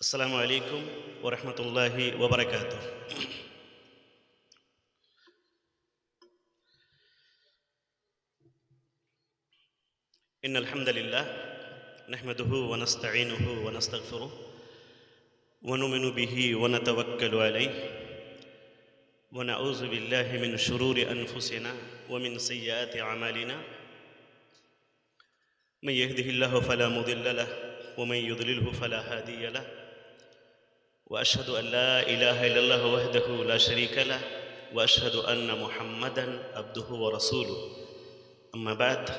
السلام علیکم ورحمۃ اللہ وبرکاتہ۔ ان الحمد للہ نحمده ونستعینه ونستغفره ونؤمن به ونتوکل علیہ ونعوذ باللہ من شرور انفسنا ومن سیئات اعمالنا من يهده الله فلا مضل له ومن يضلله فلا هادي له وأشهد أن لا إله إلا الله وحده لا شريك له وأشهد أن محمدًا عبده ورسوله أما بعد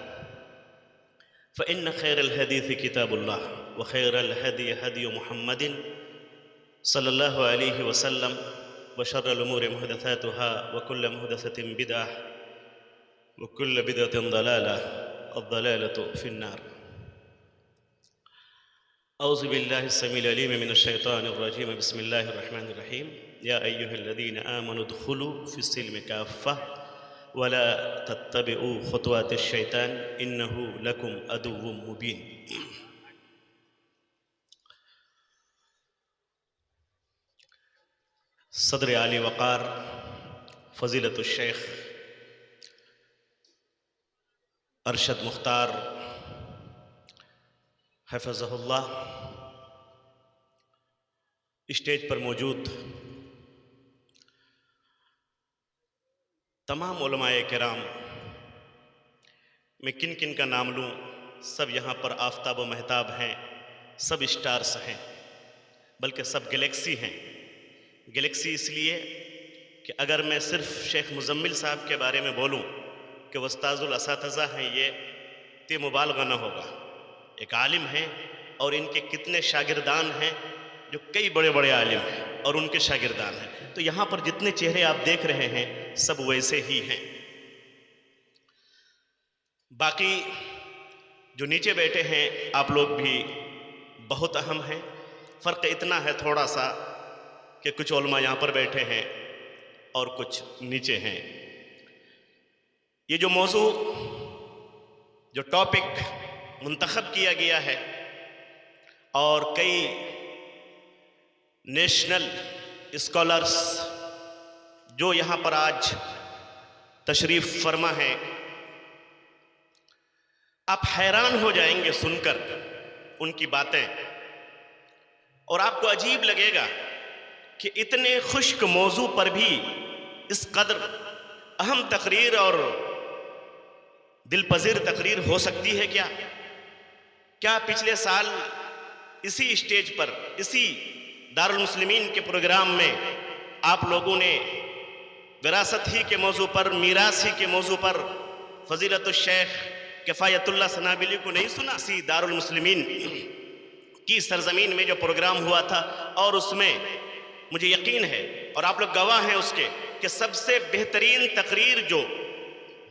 فإن خير الحديث كتاب الله وخير الهدي هدي محمد صلى الله عليه وسلم وشر الأمور محدثاتها وكل محدثة بدعة وكل بدعة ضلالة الضلالة في النار۔ اعوذ باللہ السمیع العلیم من الشیطان الرجیم، بسم اللہ الرحمن الرحیم۔ یا ایہا الذین آمنوا ادخلوا فی السلم کافہ ولا تتبعوا خطوات الشیطان انہ لکم عدو مبین۔ صدر عالی وقار فضیلت الشیخ ارشد مختار حفظہ اللہ، اسٹیج پر موجود تمام علماء کرام، میں کن کن کا نام لوں؟ سب یہاں پر آفتاب و مہتاب ہیں، سب اسٹارز ہیں، بلکہ سب گلیکسی ہیں۔ گلیکسی اس لیے کہ اگر میں صرف شیخ مزمل صاحب کے بارے میں بولوں کہ وہ استاذ الاساتذہ ہیں، یہ مبالغہ نہ ہوگا۔ ایک عالم ہیں اور ان کے کتنے شاگردان ہیں جو کئی بڑے بڑے عالم ہیں اور ان کے شاگردان ہیں، تو یہاں پر جتنے چہرے آپ دیکھ رہے ہیں سب ویسے ہی ہیں۔ باقی جو نیچے بیٹھے ہیں آپ لوگ بھی بہت اہم ہیں۔ فرق اتنا ہے تھوڑا سا کہ کچھ علماء یہاں پر بیٹھے ہیں اور کچھ نیچے ہیں۔ یہ جو موضوع، جو ٹاپک منتخب کیا گیا ہے اور کئی نیشنل اسکالرز جو یہاں پر آج تشریف فرما ہیں، آپ حیران ہو جائیں گے سن کر ان کی باتیں، اور آپ کو عجیب لگے گا کہ اتنے خشک موضوع پر بھی اس قدر اہم تقریر اور دل پذیر تقریر ہو سکتی ہے کیا پچھلے سال اسی اسٹیج پر، اسی دارالمسلمین کے پروگرام میں آپ لوگوں نے وراثت ہی کے موضوع پر، میراث ہی کے موضوع پر فضیلت الشیخ کفایت اللہ سنابلی کو نہیں سنا؟ اسی دارالمسلمین کی سرزمین میں جو پروگرام ہوا تھا، اور اس میں مجھے یقین ہے اور آپ لوگ گواہ ہیں اس کے کہ سب سے بہترین تقریر جو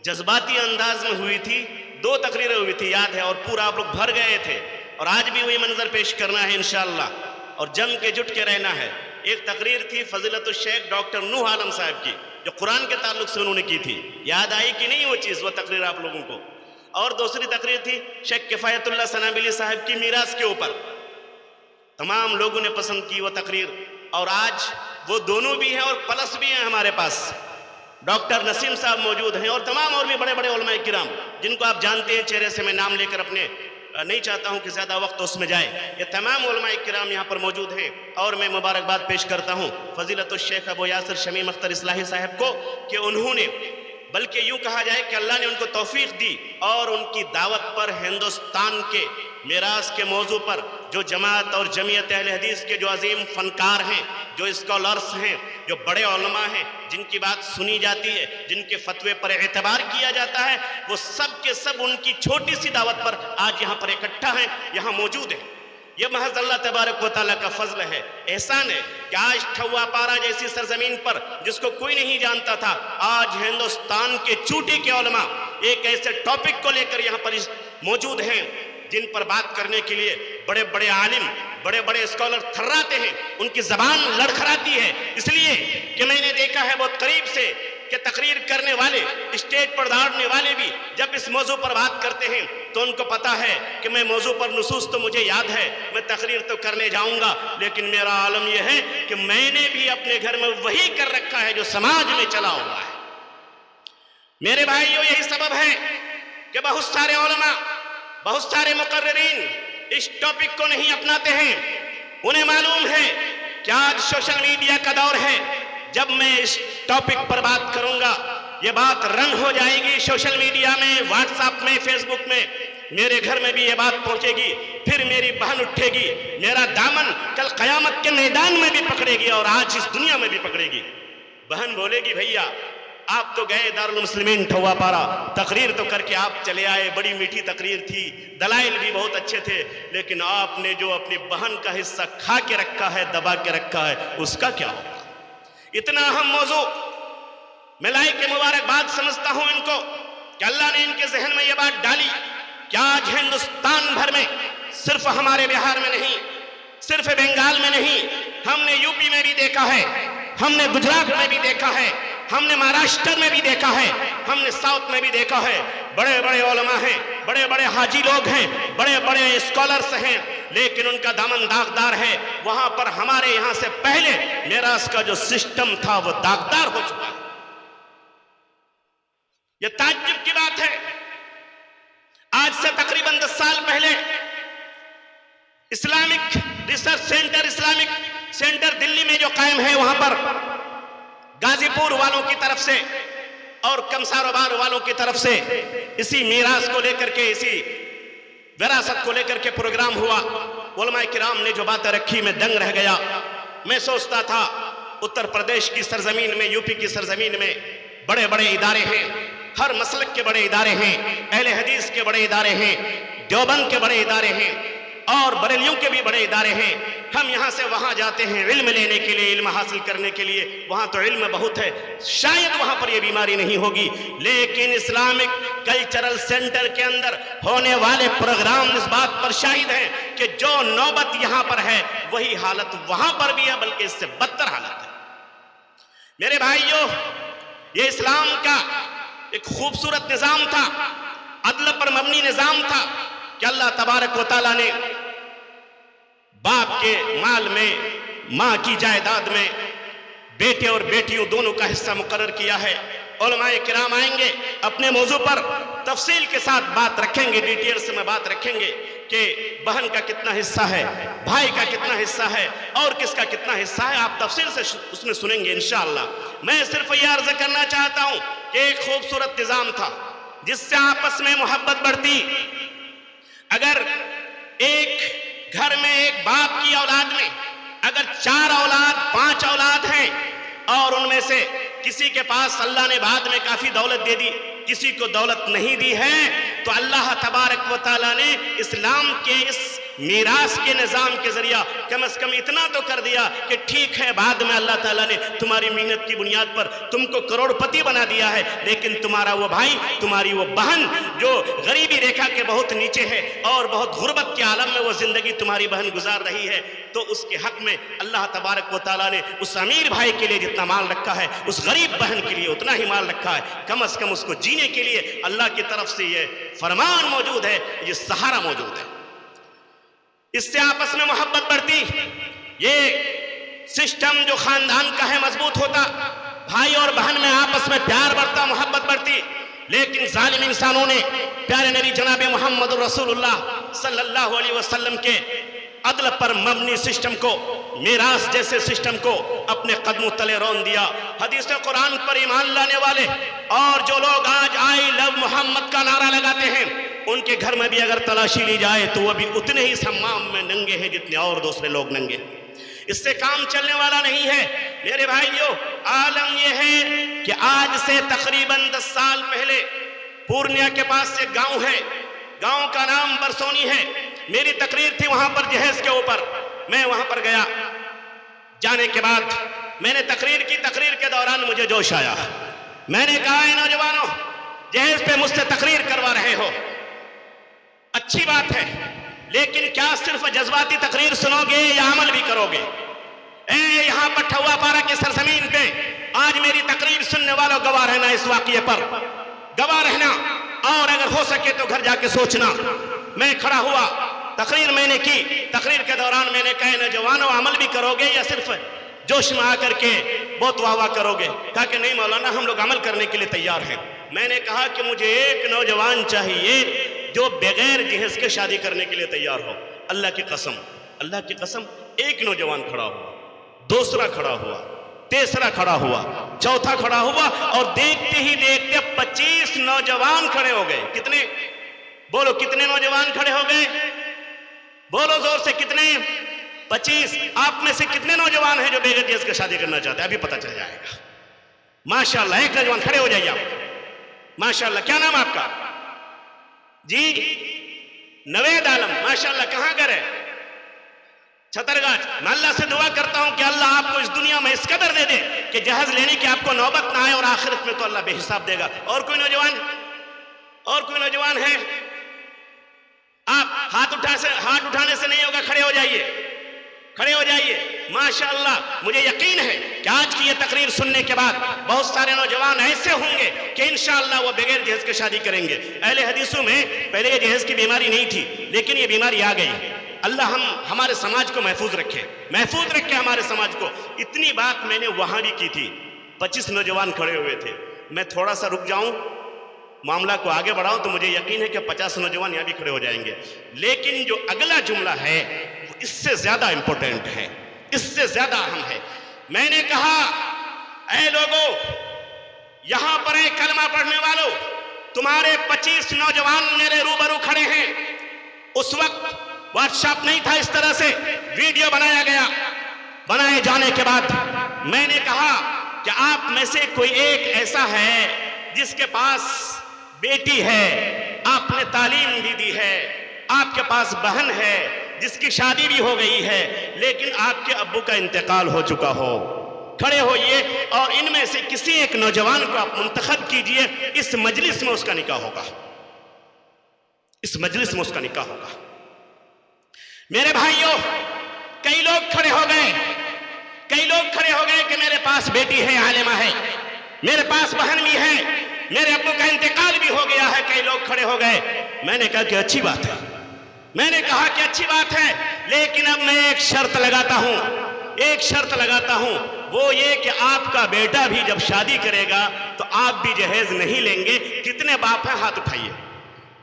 جذباتی انداز میں ہوئی تھی، 2 تقریریں ہوئی تھی یاد ہے، اور پورا آپ لوگ بھر گئے تھے، اور آج بھی وہی منظر پیش کرنا ہے انشاءاللہ، اور جم کے جٹ کے رہنا ہے۔ ایک تقریر تھی فضیلت الشیخ ڈاکٹر نوح عالم صاحب کی، جو قرآن کے تعلق سے انہوں نے کی تھی، یاد آئی کہ نہیں وہ چیز، وہ تقریر آپ لوگوں کو؟ اور دوسری تقریر تھی شیخ کفایت اللہ سنابلی صاحب کی میراث کے اوپر، تمام لوگوں نے پسند کی وہ تقریر، اور آج وہ دونوں بھی ہیں اور پلس بھی ہیں ہمارے پاس۔ ڈاکٹر نسیم صاحب موجود ہیں اور تمام اور بھی بڑے بڑے علماء کرام جن کو آپ جانتے ہیں چہرے سے، میں نام لے کر اپنے نہیں چاہتا ہوں کہ زیادہ وقت اس میں جائے۔ یہ تمام علماء کرام یہاں پر موجود ہیں، اور میں مبارکباد پیش کرتا ہوں فضیلت الشیخ ابو یاسر شمیم اختر اصلاحی صاحب کو کہ انہوں نے، بلکہ یوں کہا جائے کہ اللہ نے ان کو توفیق دی اور ان کی دعوت پر ہندوستان کے میراث کے موضوع پر جو جماعت اور جمعیت اہل حدیث کے جو عظیم فنکار ہیں، جو اسکالرز ہیں، جو بڑے علماء ہیں، جن کی بات سنی جاتی ہے، جن کے فتوے پر اعتبار کیا جاتا ہے، وہ سب کے سب ان کی چھوٹی سی دعوت پر آج یہاں پر اکٹھا ہیں، یہاں موجود ہیں۔ یہ محض اللہ تبارک و تعالیٰ کا فضل ہے، احسان ہے کہ آج ٹھوا پارا جیسی سرزمین پر جس کو کوئی نہیں جانتا تھا، آج ہندوستان کے چوٹی کے علماء ایک ایسے ٹاپک کو لے کر یہاں پر موجود ہیں جن پر بات کرنے کے لیے بڑے بڑے عالم، بڑے بڑے اسکالر تھراتے ہیں، ان کی زبان لڑکھڑاتی ہے، اس لیے کہ میں نے دیکھا ہے بہت قریب سے کہ تقریر کرنے والے، اسٹیج پر دھارنے والے بھی جب اس موضوع پر بات کرتے ہیں تو ان کو پتا ہے کہ میں موضوع پر نصوص تو مجھے یاد ہے، میں تقریر تو کرنے جاؤں گا، لیکن میرا عالم یہ ہے کہ میں نے بھی اپنے گھر میں وہی کر رکھا ہے جو سماج میں چلا ہوا ہے۔ میرے بھائیوں، یہی سبب ہے کہ بہت سارے علماء، بہت سارے مقررین اس ٹاپک کو نہیں اپناتے ہیں۔ انہیں معلوم ہے کہ آج سوشل میڈیا کا دور ہے، جب میں اس ٹاپک پر بات کروں گا یہ بات رنگ ہو جائے گی، سوشل میڈیا میں، واٹس ایپ میں، فیس بک میں، میرے گھر میں بھی یہ بات پہنچے گی، پھر میری بہن اٹھے گی، میرا دامن کل قیامت کے میدان میں بھی پکڑے گی اور آج اس دنیا میں بھی پکڑے گی۔ بہن بولے گی بھیا آپ تو گئے دارالمسلمین ٹھوا پارا، تقریر تو کر کے آپ چلے آئے، بڑی میٹھی تقریر تھی، دلائل بھی بہت اچھے تھے، لیکن آپ نے جو اپنی بہن کا حصہ کھا کے رکھا ہے، دبا کے رکھا ہے، اس کا کیا ہوگا؟ اتنا اہم موضوع، میں لائق مبارکباد سمجھتا ہوں ان کو کہ اللہ نے ان کے ذہن میں یہ بات ڈالی کہ آج ہندوستان بھر میں، صرف ہمارے بہار میں نہیں، صرف بنگال میں نہیں، ہم نے یو پی میں بھی دیکھا ہے، ہم نے گجرات میں بھی دیکھا ہے، ہم نے مہاراشٹر میں بھی دیکھا ہے، ہم نے ساؤتھ میں بھی دیکھا ہے، بڑے بڑے علماء ہیں، بڑے بڑے حاجی لوگ ہیں، بڑے بڑے اسکالرز ہیں، لیکن ان کا دامن داغدار ہے۔ وہاں پر ہمارے یہاں سے پہلے میراث کا جو سسٹم تھا وہ داغدار ہو چکا ہے۔ یہ تعجب کی بات ہے، آج سے تقریباً 10 سال پہلے Islamic research centre, Islamic centre Delhi میں جو قائم ہے، وہاں پر غازی پور والوں کی طرف سے اور کمساروبار والوں کی طرف سے اسی میراث کو لے کر کے، اسی وراثت کو لے کر کے پروگرام ہوا۔ علماء کرام نے جو باتیں رکھی میں دنگ رہ گیا۔ میں سوچتا تھا اتر پردیش کی سرزمین میں، یو پی کی سرزمین میں بڑے بڑے ادارے ہیں، ہر مسلک کے بڑے ادارے ہیں، اہل حدیث کے بڑے ادارے ہیں، دیوبند کے بڑے ادارے ہیں اور بریلیوں کے بھی بڑے ادارے ہیں۔ ہم یہاں سے وہاں جاتے ہیں علم لینے کے لیے، علم حاصل کرنے کے لیے، وہاں تو علم بہت ہے، شاید وہاں پر یہ بیماری نہیں ہوگی، لیکن اسلامک کلچرل سینٹر کے اندر ہونے والے پروگرام اس بات پر شاہد ہیں کہ جو نوبت یہاں پر ہے وہی حالت وہاں پر بھی ہے، بلکہ اس سے بدتر حالت ہے۔ میرے بھائیوں، یہ اسلام کا ایک خوبصورت نظام تھا، عدل پر مبنی نظام تھا کہ اللہ تبارک و تعالیٰ نے باپ کے مال میں، ماں کی جائیداد میں بیٹے اور بیٹیوں دونوں کا حصہ مقرر کیا ہے۔ علماء کرام آئیں گے، اپنے موضوع پر تفصیل کے ساتھ بات رکھیں گے، ڈیٹیل سے میں بات رکھیں گے کہ بہن کا کتنا حصہ ہے، بھائی کا کتنا حصہ ہے اور کس کا کتنا حصہ ہے، آپ تفصیل سے اس میں سنیں گے انشاءاللہ۔ میں صرف یہ عرض کرنا چاہتا ہوں کہ ایک خوبصورت نظام تھا جس سے آپس میں محبت بڑھتی۔ اگر ایک گھر میں ایک باپ کی اولاد میں اگر 4 اولاد 5 اولاد ہیں اور ان میں سے کسی کے پاس اللہ نے بعد میں کافی دولت دے دی، کسی کو دولت نہیں دی ہے، تو اللہ تبارک و تعالیٰ نے اسلام کے اس میراث کے نظام کے ذریعہ کم از کم اتنا تو کر دیا کہ ٹھیک ہے بعد میں اللہ تعالیٰ نے تمہاری محنت کی بنیاد پر تم کو کروڑ پتی بنا دیا ہے، لیکن تمہارا وہ بھائی، تمہاری وہ بہن جو غریبی ریکھا کے بہت نیچے ہے اور بہت غربت کے عالم میں وہ زندگی تمہاری بہن گزار رہی ہے، تو اس کے حق میں اللہ تبارک و تعالیٰ نے اس امیر بھائی کے لیے جتنا مال رکھا ہے اس غریب بہن کے لیے اتنا ہی مال رکھا ہے۔ کم از کم اس کو جینے کے لیے اللہ کی طرف سے یہ فرمان موجود ہے، یہ سہارا موجود ہے، اس سے آپس میں محبت بڑھتی۔ یہ سسٹم جو خاندان کا ہے مضبوط ہوتا، بھائی اور بہن میں آپس میں پیار بڑھتا، محبت بڑھتی، لیکن ظالم انسانوں نے پیارے نبی جناب محمد رسول اللہ صلی اللہ علیہ وسلم کے عدل پر مبنی سسٹم کو، میراث جیسے سسٹم کو اپنے قدموں تلے رون دیا۔ حدیث قرآن پر ایمان لانے والے اور جو لوگ آج آئی لو محمد کا نعرہ لگاتے ہیں، ان کے گھر میں بھی اگر تلاشی لی جائے تو وہ بھی اتنے ہی حمام میں ننگے ہیں جتنے اور دوسرے لوگ ننگے۔ اس سے کام چلنے والا نہیں ہے میرے بھائیوں۔ عالم یہ ہے کہ آج سے تقریباً 10 سال پہلے پورنیا کے پاس سے گاؤں ہے، گاؤں کا نام برسونی ہے، میری تقریر تھی وہاں پر جہیز کے اوپر، میں وہاں پر گیا، جانے کے بعد میں نے تقریر کی، تقریر کے دوران مجھے جوش آیا، میں نے کہا اے نوجوانوں، جہیز پہ مجھ سے تقریر کروا رہے ہو، اچھی بات ہے، لیکن کیا صرف جذباتی تقریر سنو گے یا عمل بھی کرو گے؟ اے یہاں پر ٹھوا پارا کی سرزمین پہ آج میری تقریر سننے والوں گواہ رہنا، اس واقعے پر گواہ رہنا اور اگر ہو سکے تو گھر جا کے سوچنا. میں کھڑا ہوا, تقریر میں نے کی, تقریر کے دوران میں نے کہا نوجوانوں عمل بھی کرو گے یا صرف جوش میں آ کر کے بہت واہ واہ کرو گے؟ کہا کہ نہیں مولانا, ہم لوگ عمل کرنے کے لیے تیار ہیں. میں نے کہا کہ مجھے ایک نوجوان چاہیے جو بغیر جہیز کے شادی کرنے کے لیے تیار ہو. اللہ کی قسم ایک نوجوان کھڑا ہوا, دوسرا کھڑا ہوا, تیسرا کھڑا ہوا, چوتھا کھڑا ہوا, اور دیکھتے ہی دیکھتے 25 نوجوان کھڑے ہو گئے. کتنے؟ بولو کتنے نوجوان کھڑے ہو گئے؟ بولو زور سے, کتنے؟ 25. آپ میں سے کتنے نوجوان ہیں جو بغیر جہیز کے شادی کرنا چاہتے ہیں؟ ابھی پتہ چل جائے گا. ماشاءاللہ, ایک نوجوان کھڑے ہو جائیے آپ. ماشاءاللہ. کیا نام آپ کا؟ جی نوید عالم. ماشاءاللہ. کہاں گھر ہے؟ چھترگاچھ. میں اللہ سے دعا کرتا ہوں کہ اللہ آپ کو اس دنیا میں اس قدر دے دے کہ جہیز لینے کی آپ کو نوبت نہ آئے, اور آخرت میں تو اللہ بے حساب دے گا. اور کوئی نوجوان ہے؟ آپ ہاتھ اٹھانے سے نہیں ہوگا, کھڑے ہو جائیے. ماشاءاللہ. مجھے یقین ہے کہ آج کی یہ تقریر سننے کے بعد بہت سارے نوجوان ایسے ہوں گے کہ انشاءاللہ وہ بغیر جہیز کے شادی کریں گے. اہل حدیثوں میں پہلے یہ جہیز کی بیماری نہیں تھی, لیکن یہ بیماری آ گئی. اللہ ہمارے سماج کو محفوظ رکھے ہمارے سماج کو. اتنی بات میں نے وہاں بھی کی تھی. 25 نوجوان کھڑے ہوئے تھے. میں تھوڑا سا رک جاؤں, معاملہ کو آگے بڑھاؤں, تو مجھے یقین ہے کہ 50 نوجوان یہاں بھی کھڑے ہو جائیں گے. لیکن جو اگلا جملہ ہے وہ اس سے زیادہ امپورٹنٹ ہے, اس سے زیادہ اہم ہے. میں نے کہا اے لوگو, یہاں پر ایک کلمہ پڑھنے والوں, تمہارے 25 نوجوان میرے روبرو کھڑے ہیں. اس وقت واٹس ایپ نہیں تھا, اس طرح سے ویڈیو بنایا گیا. بنائے جانے کے بعد میں نے کہا کہ آپ میں سے کوئی ایک ایسا ہے جس کے پاس بیٹی ہے, آپ نے تعلیم بھی دی ہے, آپ کے پاس بہن ہے جس کی شادی بھی ہو گئی ہے, لیکن آپ کے ابو کا انتقال ہو چکا ہو. کھڑے ہوئیے اور ان میں سے کسی ایک نوجوان کو آپ منتخب کیجئے. اس مجلس میں اس کا نکاح ہوگا. میرے بھائیوں, کئی لوگ کھڑے ہو گئے کہ میرے پاس بیٹی ہے, عالمہ ہے, میرے پاس بہن بھی ہے, میرے ابو کا انتقال بھی ہو گیا ہے. کئی لوگ کھڑے ہو گئے. میں نے کہا کہ اچھی بات ہے, لیکن اب میں ایک شرط لگاتا ہوں, وہ یہ کہ آپ کا بیٹا بھی جب شادی کرے گا تو آپ بھی جہیز نہیں لیں گے. کتنے باپ ہیں؟ ہاتھ اٹھائیے.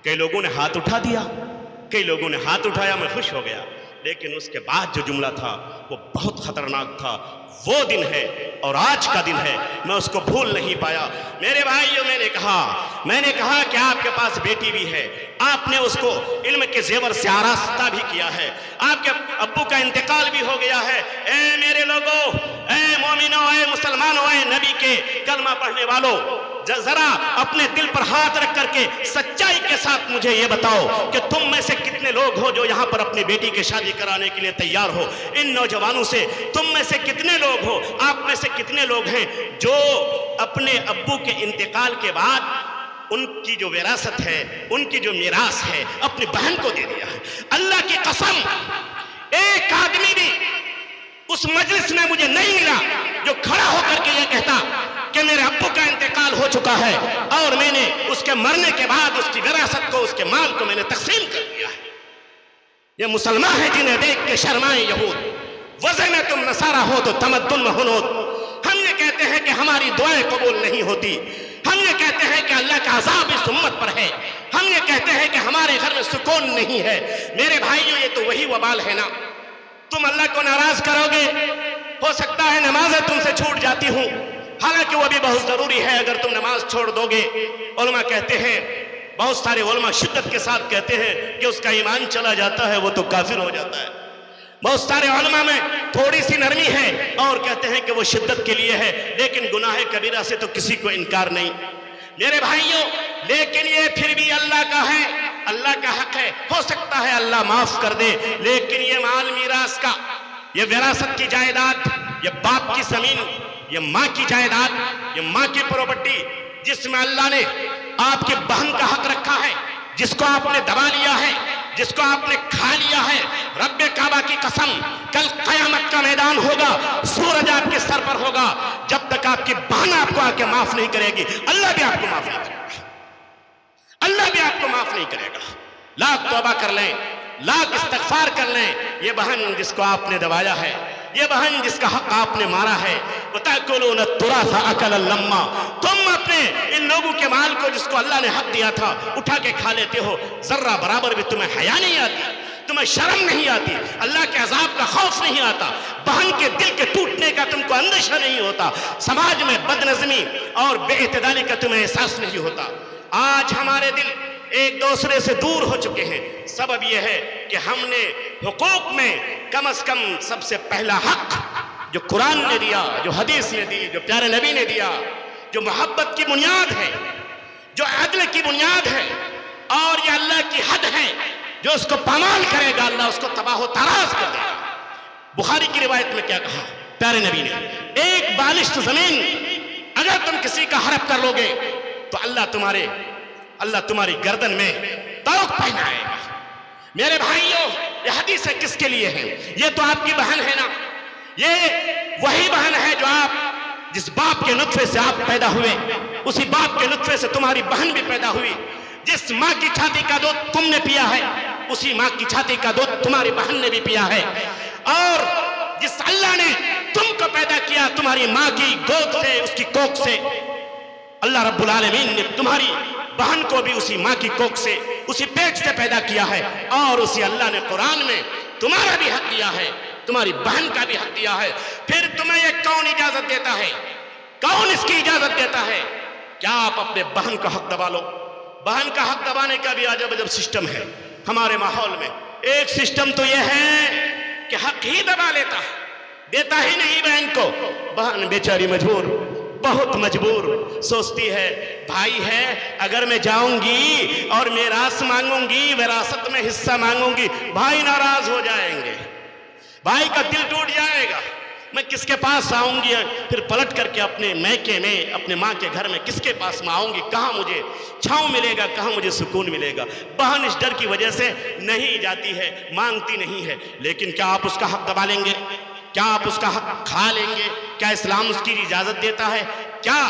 کئی لوگوں نے ہاتھ اٹھا دیا, کئی لوگوں نے ہاتھ اٹھایا. میں خوش ہو گیا. لیکن اس کے بعد جو جملہ تھا وہ بہت خطرناک تھا. وہ دن ہے اور آج کا دن ہے, میں اس کو بھول نہیں پایا. میرے بھائیوں, میں نے کہا کہ آپ کے پاس بیٹی بھی ہے, آپ نے اس کو علم کے زیور سے آراستہ بھی کیا ہے, آپ کے ابو کا انتقال بھی ہو گیا ہے. اے میرے لوگوں, اے مومنوں, اے مسلمانوں, اے نبی کے کلمہ پڑھنے والوں, ذرا اپنے دل پر ہاتھ رکھ کر کے سچائی کے ساتھ مجھے یہ بتاؤ کہ تم میں سے کتنے لوگ ہو جو یہاں پر اپنی بیٹی کی شادی کرانے کے لیے تیار ہو. ان نوجوانوں سے تم میں سے کتنے لوگ ہو, آپ میں سے کتنے لوگ ہیں جو اپنے ابو کے انتقال کے بعد ان کی جو وراثت ہے, ان کی جو میراث ہے, اپنی بہن کو دے دیا ہے. اللہ کی قسم, ایک آدمی بھی اس مجلس میں مجھے نہیں ملا جو کھڑا ہو کر کے یہ کہتا کہ میرے ابو کا انتقال ہو چکا ہے اور میں نے اس کے مرنے کے بعد اس کی وراثت کو, اس کے مال کو میں نے تقسیم کر دیا ہے. یہ مسلمان ہیں جنہیں دیکھ کے شرمائے یہود. وضع میں تم نصارہ ہو تو تمدن میں ہنود. ہم یہ کہتے ہیں کہ ہماری دعائیں قبول نہیں ہوتی, ہم یہ کہتے ہیں کہ اللہ کا عذاب اس امت پر ہے, ہم یہ کہتے ہیں کہ ہمارے گھر میں سکون نہیں ہے. میرے بھائیوں, یہ تو وہی وبال ہے نا. تم اللہ کو ناراض کرو گے, ہو سکتا ہے نمازیں تم سے چھوٹ جاتی ہوں, حالانکہ وہ بھی بہت ضروری ہے. اگر تم نماز چھوڑ دو گے, علماء کہتے ہیں, بہت سارے علماء شدت کے ساتھ کہتے ہیں کہ اس کا ایمان چلا جاتا ہے, وہ تو کافر ہو جاتا ہے. بہت سارے علماء میں تھوڑی سی نرمی ہے اور کہتے ہیں کہ وہ شدت کے لیے ہے, لیکن گناہ کبیرہ سے تو کسی کو انکار نہیں. میرے بھائیوں, لیکن یہ پھر بھی اللہ کا ہے, اللہ کا حق ہے. ہو سکتا ہے اللہ معاف کر دے, لیکن یہ مال میراث کا, یہ وراثت کی جائیداد, یہ باپ کی زمین, یہ ماں کی جائیداد, یہ ماں کی پراپرٹی, جس میں اللہ نے آپ کی بہن کا حق رکھا ہے, جس کو آپ نے دبا لیا ہے, جس کو آپ نے کھا لیا ہے. رب کعبہ کی قسم, کل قیامت کا میدان ہوگا, سورج آپ کے سر پر ہوگا, جب تک آپ کی بہن آپ کو آ کے معاف نہیں کرے گی, اللہ بھی آپ کو معاف نہیں کرے گا. اللہ بھی آپ کو معاف نہیں کرے گا. لاکھ توبہ کر لیں, لاکھ استغفار کر لیں, یہ بہن جس کو آپ نے دبایا ہے, یہ بہن جس کا حق آپ نے مارا ہے, وَتَأْكُلُونَ التُّرَاثَ أَكَلًا لَمًّا, تم اپنے ان لوگوں کے مال کو جس کو اللہ نے حق دیا تھا اٹھا کے کھا لیتے ہو. ذرہ برابر بھی تمہیں حیا نہیں آتی, تمہیں شرم نہیں آتی, اللہ کے عذاب کا خوف نہیں آتا, بہن کے دل کے ٹوٹنے کا تم کو اندیشہ نہیں ہوتا, سماج میں بدنظمی اور بے اعتدالی کا تمہیں احساس نہیں ہوتا. آج ہمارے دل ایک دوسرے سے دور ہو چکے ہیں. سبب یہ ہے کہ ہم نے حقوق میں کم از کم سب سے پہلا حق جو قرآن نے دیا, جو حدیث نے دی, جو پیارے نبی نے دیا, جو محبت کی بنیاد ہے, جو عدل کی بنیاد ہے, اور یہ اللہ کی حد ہے, جو اس کو پامال کرے گا اللہ اس کو تباہ و تاراج کر دے گا. بخاری کی روایت میں کیا کہا پیارے نبی نے, ایک بالشت زمین اگر تم کسی کا ہڑپ کر لو گے تو اللہ تمہاری گردن میں توق پہنائے گا. میرے بھائیوں, یہ حدیث کس کے لیے ہے؟ یہ تو آپ کی بہن ہے نا, یہ وہی بہن ہے جو آپ جس باپ کے نطفے سے آپ پیدا ہوئے, اسی باپ کے نطفے سے تمہاری بہن بھی پیدا ہوئی. جس ماں کی چھاتی کا دودھ تم نے پیا ہے اسی ماں کی چھاتی کا دودھ تمہاری بہن نے بھی پیا ہے. اور جس اللہ نے تم کو پیدا کیا تمہاری ماں کی گود سے, اس کی کوکھ سے, اللہ رب العالمین نے تمہاری بہن کو بھی اسی ماں کی کوکھ سے, اسی پیٹ سے پیدا کیا ہے. اور اسی اللہ نے قرآن میں تمہارا بھی حق دیا ہے, تمہاری بہن کا بھی حق دیا ہے. پھر تمہیں یہ کون اجازت دیتا ہے, کون اس کی اجازت دیتا ہے کیا آپ اپنے بہن کا حق دبا لو؟ بہن کا حق دبانے کا بھی عجب عجب سسٹم ہے ہمارے ماحول میں. ایک سسٹم تو یہ ہے کہ حق ہی دبا لیتا ہے, دیتا ہی نہیں بہن کو. بہن بیچاری مجبور, بہت مجبور, سوچتی ہے بھائی ہے, اگر میں جاؤں گی اور میراث مانگوں گی, وراثت میں حصہ مانگوں گی, بھائی ناراض ہو جائیں گے, بھائی کا دل ٹوٹ جائے گا. میں کس کے پاس آؤں گی, پھر پلٹ کر کے اپنے میکے میں, اپنے ماں کے گھر میں کس کے پاس میں آؤں گی, کہاں مجھے چھاؤں ملے گا, کہاں مجھے سکون ملے گا. بہن اس ڈر کی وجہ سے نہیں جاتی ہے, مانگتی نہیں ہے. لیکن کیا آپ اس کا حق دبا لیں گے؟ کیا آپ اس کا حق کھا لیں گے؟ کیا اسلام اس کی اجازت دیتا ہے؟ کیا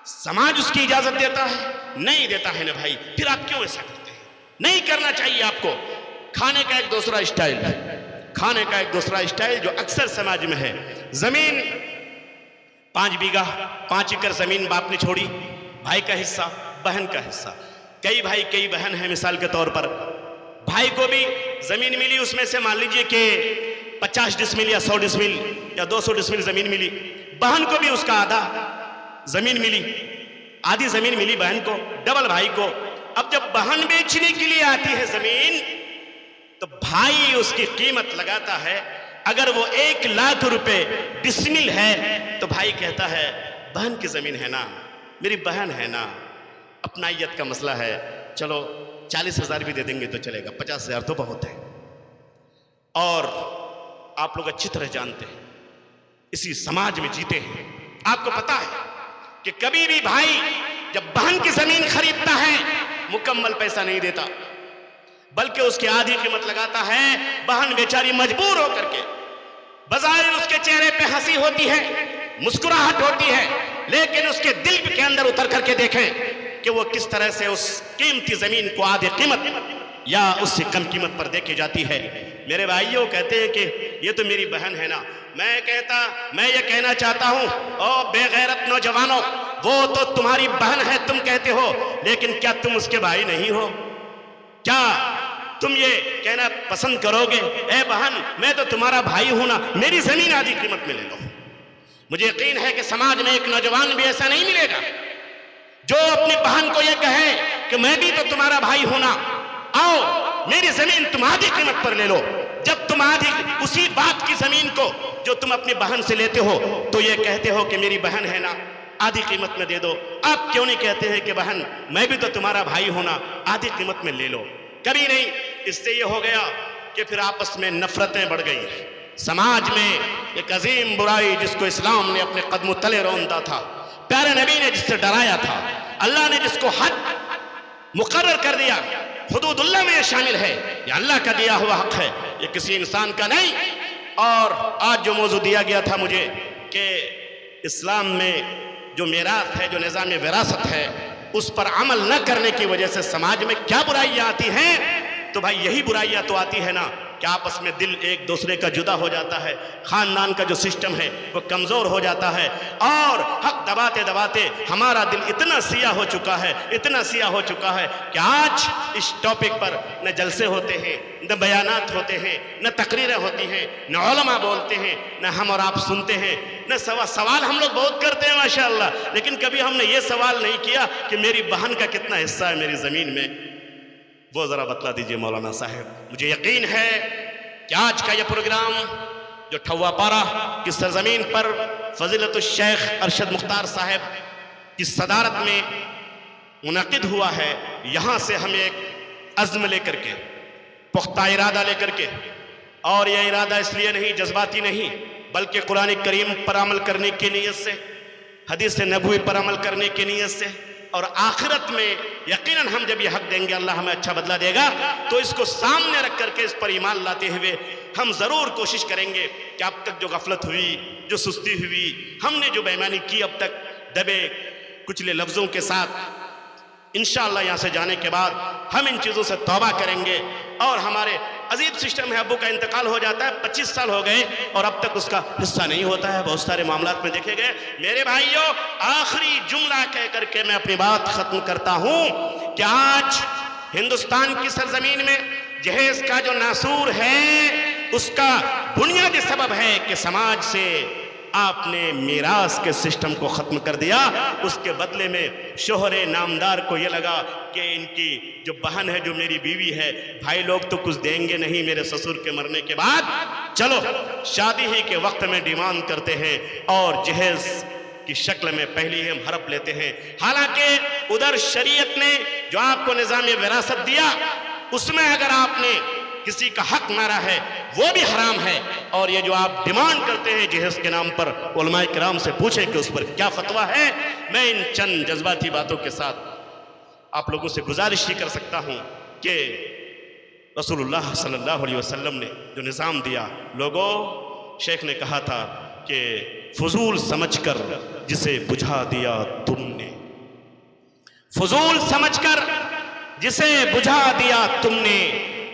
سماج اس کی اجازت دیتا ہے؟ نہیں دیتا ہے نا بھائی. پھر آپ کیوں ایسا کرتے ہیں؟ نہیں کرنا چاہیے آپ کو. کھانے کا ایک دوسرا اسٹائل ہے, کھانے کا ایک دوسرا اسٹائل جو اکثر سماج میں ہے. زمین 5 بیگہ 5 ایکڑ زمین باپ نے چھوڑی, بھائی کا حصہ, بہن کا حصہ. کئی بھائی کئی بہن ہیں, مثال کے طور پر بھائی کو بھی زمین ملی, اس میں سے مان لیجئے کہ 50 ڈسمل یا 100 ڈسمل یا 200 ڈسمل زمین ملی. بہن کو بھی اس کا آدھا زمین ملی, آدھی زمین ملی بہن کو, ڈبل بھائی کو. اب جب بہن بیچنے کے لیے آتی ہے زمین تو بھائی اس کی قیمت لگاتا ہے. اگر وہ 1 لاکھ روپے ڈسمل ہے تو بھائی کہتا ہے بہن کی زمین ہے نا, میری بہن ہے نا, اپنائیت کا مسئلہ ہے, چلو 40,000 بھی دے دیں گے تو چلے گا, 50,000 تو بہت ہے. اور آپ لوگ اچھی طرح جانتے ہیں, اسی سماج میں جیتے ہیں, آپ کو پتا ہے کہ کبھی بھی بھائی جب بہن کی زمین خریدتا ہے مکمل پیسہ نہیں دیتا, بلکہ اس کی آدھی قیمت لگاتا ہے. بہن بیچاری مجبور ہو کر کے, بظاہر اس کے چہرے پہ ہنسی ہوتی ہے, مسکراہٹ ہوتی ہے, لیکن اس کے دل کے اندر اتر کر کے دیکھیں کہ وہ کس طرح سے اس قیمتی زمین کو آدھی قیمت یا اس سے کم قیمت پر دے کے جاتی ہے. میرے بھائیوں کہتے ہیں کہ یہ تو میری بہن ہے نا. میں یہ کہنا چاہتا ہوں, او بے غیرت نوجوانوں, وہ تو تمہاری بہن ہے تم کہتے ہو, لیکن کیا تم اس کے بھائی نہیں ہو؟ کیا تم یہ کہنا پسند کرو گے اے بہن میں تو تمہارا بھائی ہوں نا, میری زمین آدھی قیمت میں لے لو؟ مجھے یقین ہے کہ سماج میں ایک نوجوان بھی ایسا نہیں ملے گا جو اپنی بہن کو یہ کہے کہ میں بھی تو تمہارا بھائی ہوں نا, آؤ میری زمین تم آدھی قیمت پر لے لو. جب تم آدھی اسی باپ کی زمین کو جو تم اپنی بہن سے لیتے ہو تو یہ کہتے ہو کہ میری بہن ہے نا, آدھی قیمت میں دے دو. آپ کیوں نہیں کہتے ہیں کہ بہن میں بھی تو تمہارا بھائی ہونا, آدھی قیمت میں لے لو؟ کبھی نہیں. اس سے یہ ہو گیا کہ پھر آپس میں نفرتیں بڑھ گئی. سماج میں ایک عظیم برائی جس کو اسلام نے اپنے قدموں تلے روندا تھا, پیارے نبی نے جس سے ڈرایا تھا, اللہ نے جس کو حد مقرر کر دیا, حدود اللہ میں یہ شامل ہے, یہ اللہ کا دیا ہوا حق ہے, یہ کسی انسان کا نہیں. اور آج جو موضوع دیا گیا تھا مجھے کہ اسلام میں جو میراث ہے, جو نظام وراثت ہے, اس پر عمل نہ کرنے کی وجہ سے سماج میں کیا برائیاں آتی ہیں؟ تو بھائی یہی برائیاں تو آتی ہے نا کہ آپس میں دل ایک دوسرے کا جدا ہو جاتا ہے، خاندان کا جو سسٹم ہے وہ کمزور ہو جاتا ہے، اور حق دباتے دباتے ہمارا دل اتنا سیاہ ہو چکا ہے، اتنا سیاہ ہو چکا ہے کہ آج اس ٹاپک پر نہ جلسے ہوتے ہیں، نہ بیانات ہوتے ہیں، نہ تقریریں ہوتی ہیں، نہ علماء بولتے ہیں، نہ ہم اور آپ سنتے ہیں، نہ سوال ہم لوگ بہت کرتے ہیں ماشاءاللہ، لیکن کبھی ہم نے یہ سوال نہیں کیا کہ میری بہن کا کتنا حصہ ہے میری زمین میں، وہ ذرا بتلا دیجئے مولانا صاحب۔ مجھے یقین ہے کہ آج کا یہ پروگرام جو ٹھوا پارہ کی سرزمین پر فضیلت الشیخ ارشد مختار صاحب کی صدارت میں منعقد ہوا ہے، یہاں سے ہم ایک عزم لے کر کے، پختہ ارادہ لے کر کے، اور یہ ارادہ اس لیے نہیں جذباتی نہیں بلکہ قرآن کریم پر عمل کرنے کی نیت سے، حدیث نبوی پر عمل کرنے کی نیت سے، اور آخرت میں یقیناً ہم جب یہ حق دیں گے اللہ ہمیں اچھا بدلہ دے گا، تو اس کو سامنے رکھ کر کے اس پر ایمان لاتے ہوئے ہم ضرور کوشش کریں گے کہ اب تک جو غفلت ہوئی، جو سستی ہوئی، ہم نے جو بے ایمانی کی اب تک دبے کچلے لفظوں کے ساتھ، انشاءاللہ یہاں سے جانے کے بعد ہم ان چیزوں سے توبہ کریں گے۔ اور ہمارے عجیب سسٹم ہے، ابو کا انتقال ہو جاتا ہے، 25 سال ہو گئے اور اب تک اس کا حصہ نہیں ہوتا ہے، بہت سارے معاملات میں دیکھے گئے۔ میرے بھائیوں، آخری جملہ کہہ کر کے میں اپنی بات ختم کرتا ہوں کہ آج ہندوستان کی سرزمین میں جہیز کا جو ناسور ہے، اس کا بنیادی سبب ہے کہ سماج سے آپ نے میراث کے سسٹم کو ختم کر دیا۔ اس کے بدلے میں شوہر نامدار کو یہ لگا کہ ان کی جو بہن ہے، جو میری بیوی ہے، بھائی لوگ تو کچھ دیں گے نہیں میرے سسر کے مرنے کے بعد، چلو شادی ہی کے وقت میں ڈیمانڈ کرتے ہیں اور جہیز کی شکل میں پہلی ہی ہم ہڑپ لیتے ہیں۔ حالانکہ ادھر شریعت نے جو آپ کو نظام وراثت دیا، اس میں اگر آپ نے کسی کا حق مارا ہے وہ بھی حرام ہے، اور یہ جو آپ ڈیمانڈ کرتے ہیں جہیز کے نام پر، علماء کرام سے پوچھیں کہ اس پر کیا فتویٰ ہے۔ میں ان چند جذباتی باتوں کے ساتھ آپ لوگوں سے گزارش ہی کر سکتا ہوں کہ رسول اللہ صلی اللہ علیہ وسلم نے جو نظام دیا، لوگوں، شیخ نے کہا تھا کہ فضول سمجھ کر جسے بجھا دیا تم نے، فضول سمجھ کر جسے بجھا دیا تم نے،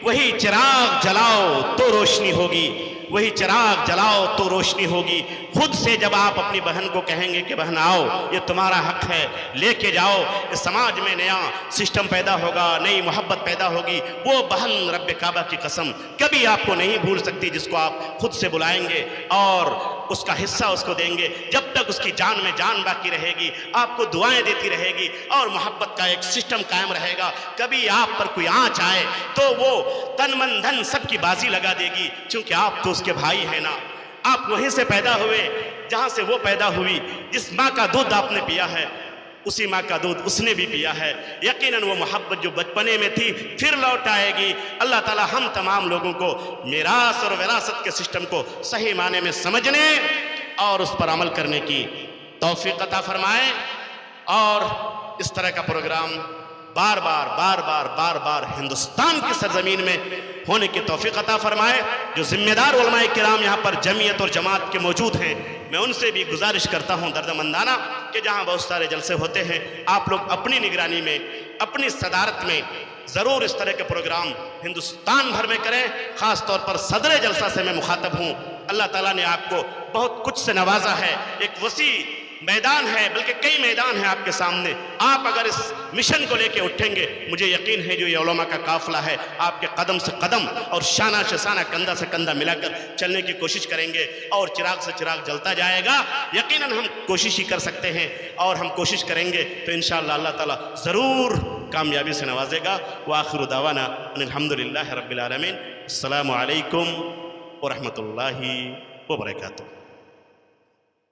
وہی چراغ جلاؤ تو روشنی ہوگی، وہی چراغ جلاؤ تو روشنی ہوگی۔ خود سے جب آپ اپنی بہن کو کہیں گے کہ بہن آؤ، یہ تمہارا حق ہے، لے کے جاؤ، اس سماج میں نیا سسٹم پیدا ہوگا، نئی محبت پیدا ہوگی۔ وہ بہن رب کعبہ کی قسم کبھی آپ کو نہیں بھول سکتی جس کو آپ خود سے بلائیں گے اور اس کا حصہ اس کو دیں گے۔ جب تک اس کی جان میں جان باقی رہے گی، آپ کو دعائیں دیتی رہے گی اور محبت کا ایک سسٹم قائم رہے گا۔ کبھی آپ پر کوئی آنچ آئے تو وہ تن من دھن سب کی بازی لگا دے گی، چونکہ آپ تو اس کے بھائی ہیں نا، آپ وہیں سے پیدا ہوئے جہاں سے وہ پیدا ہوئی، جس ماں کا دودھ آپ نے پیا ہے اسی ماں کا دودھ اس نے بھی پیا ہے۔ یقیناً وہ محبت جو بچپنے میں تھی پھر لوٹ آئے گی۔ اللہ تعالی ہم تمام لوگوں کو میراث اور وراثت کے سسٹم کو صحیح معنی میں سمجھنے اور اس پر عمل کرنے کی توفیق عطا فرمائے، اور اس طرح کا پروگرام بار بار ہندوستان کی سرزمین میں ہونے کی توفیق عطا فرمائے۔ جو ذمہ دار علماء کرام یہاں پر جمعیت اور جماعت کے موجود ہیں، میں ان سے بھی گزارش کرتا ہوں دردمندانہ کہ جہاں بہت سارے جلسے ہوتے ہیں، آپ لوگ اپنی نگرانی میں، اپنی صدارت میں ضرور اس طرح کے پروگرام ہندوستان بھر میں کریں۔ خاص طور پر صدر جلسہ سے میں مخاطب ہوں، اللہ تعالیٰ نے آپ کو بہت کچھ سے نوازا ہے، ایک وسیع میدان ہے، بلکہ کئی میدان ہیں آپ کے سامنے۔ آپ اگر اس مشن کو لے کے اٹھیں گے، مجھے یقین ہے جو یہ علماء کا قافلہ ہے آپ کے قدم سے قدم اور شانہ سے شانہ، کندھا سے کندھا ملا کر چلنے کی کوشش کریں گے، اور چراغ سے چراغ جلتا جائے گا۔ یقیناً ہم کوشش ہی کر سکتے ہیں، اور ہم کوشش کریں گے تو انشاءاللہ اللہ تعالیٰ ضرور کامیابی سے نوازے گا۔ وآخر دعوانا ان الحمدللہ رب العالمین۔ السلام علیکم ورحمۃ اللہ وبرکاتہ۔